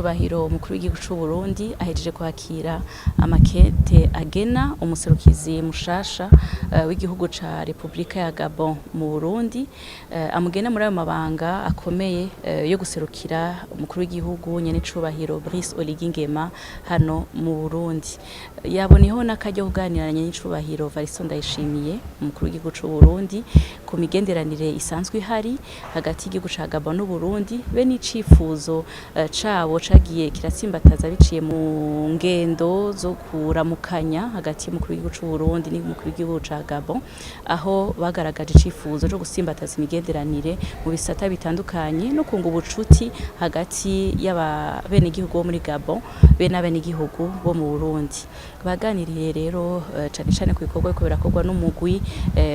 Nyenicubahiro umukuru w'igihugu c'Uburundi ahejeje kwakira amakete agena umuserukizi mushasha w'igihugu ca Republika ya Gabon mu Burundi, amugena muri ayo mabanga akomeye yo guserukira umukuru w'igihugu Nyenicubahiro Evariste hano mu Burundi. Yaboneyeho n'akaryo kuganira na Nyenicubahiro Evariste Ndayishimiye umukuru w'igihugu c'Uburundi ku migenderanire isanzwe ihari hagati y'igihugu ca Gabon n'Uburundi be n'icifuzo cabo cagiye kiratsimbataza biciye mu ngendo zo kuramukanya hagati y'umukuru w'igihugu c'Uburundi n'umukuru w'igihugu ca Gabon, aho bagaragaje icifuzo cyo gusimbataza imigenderanire mu bisata bitandukanye no kunga ubucuti hagati y'abenegihugu bo muri Gabon be n'abenegihugu bo mu Burundi. Baganiriye rero cane cane ku bikorwa ko birakorwa n'umugwi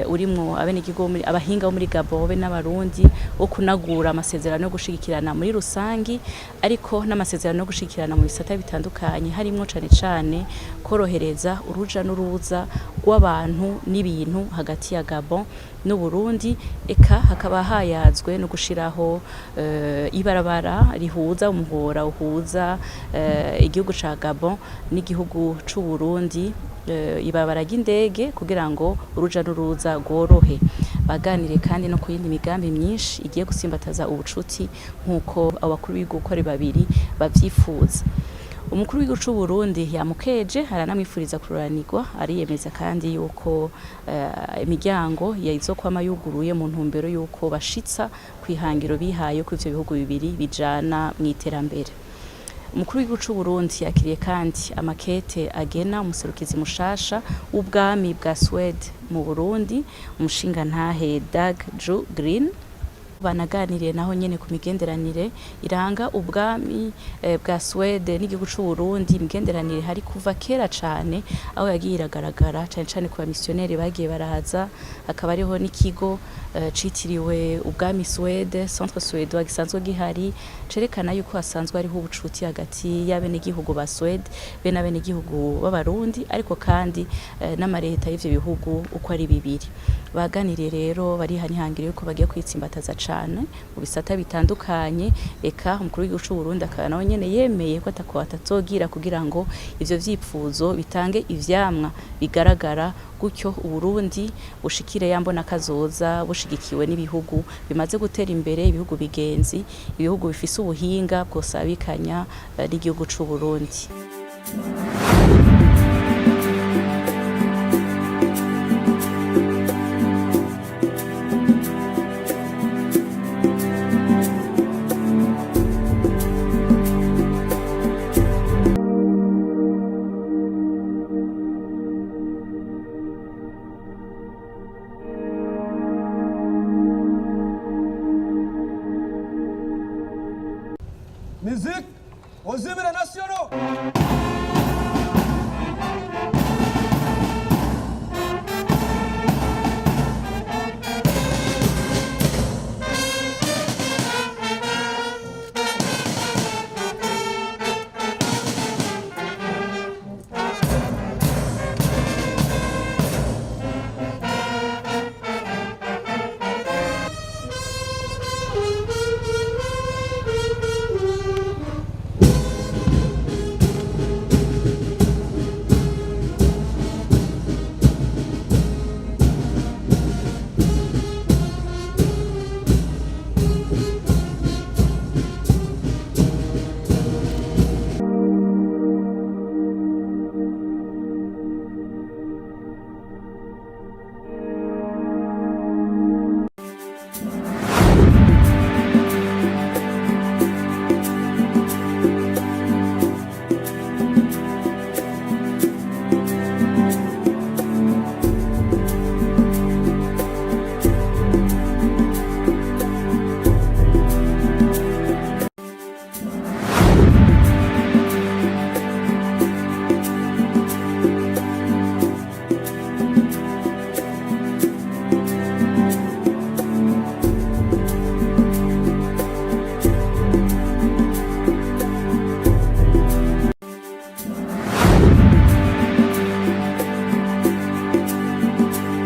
urimwo abenegihugu abahinga bo muri Gabon be n'abarundi wo kunagura amasezerano yo gushigikirana muri rusangi, ariko n'amasezerano yo gushikirana mu bisata bitandukanye harimwo cane cane korohereza uruja n'uruza rw'abantu n'ibintu hagati ya Gabon n'Uburundi, eka hakaba hayazwe no gushiraho ibarabara rihuza umuhora uhuza igihugu ca Gabon n'igihugu c'Uburundi, ibarabara ry'indege kugira ngo uruja n'uruza rworohe. Baganire kandi no kuyindi migambi myinshi igiye gusimbataza ubucuti nkuko abakuru b'igihugu ari babiri bavyifuza. Umukuru w'igihugu c'Uburundi yamukeje aranamwifuriza kururanirwa, ariyemeza kandi yuko imiryango yayizokwama yuguruye mu ntumbero yuko bashitsa kwihangiro bihaye ko ivyo bihugu bibiri bijana mw'iterambere. Umukuru w'igihugu c'Uburundi yakiriye kandi amakete agena umuserukizi mushasha w'ubwami bwa Suède mu Burundi, umushingantahe Dag Green. Banaganiriye naho nyene ku migenderanire iranga ubwami bwa Suède n'igihugu c'Uburundi, imigenderanire hari kuva kera cane aho yagiye iragaragara cane cane ku bamisiyoneri bagiye baraza, hakaba ariho n'ikigo citiriwe ubwami Suède, Centre Suédois gisanzwe gihari cerekana yuko hasanzwe hariho ubucuti hagati y'abenegihugu ba Suède be n'abenegihugu b'abarundi, ariko kandi n'amareta y'ivyo bihugu uko ari bibiri. Baganiriye rero barihanihangire yuko bagiye kwitsimbataza cane mu bisata bitandukanye, eka umukuru w'igihugu c'Uburundi akaba nawe nyene yemeye ko atazogira kugira ngo ivyo vyipfuzo bitange ivyamwa bigaragara, gutyo Uburundi bushikire yambona kazoza bushigikiwe n'ibihugu bimaze gutera imbere, ibihugu bigenzi, ibihugu bifise ubuhinga bwosabikanya n'igihugu c'Uburundi. Musique aux hymnes nationaux.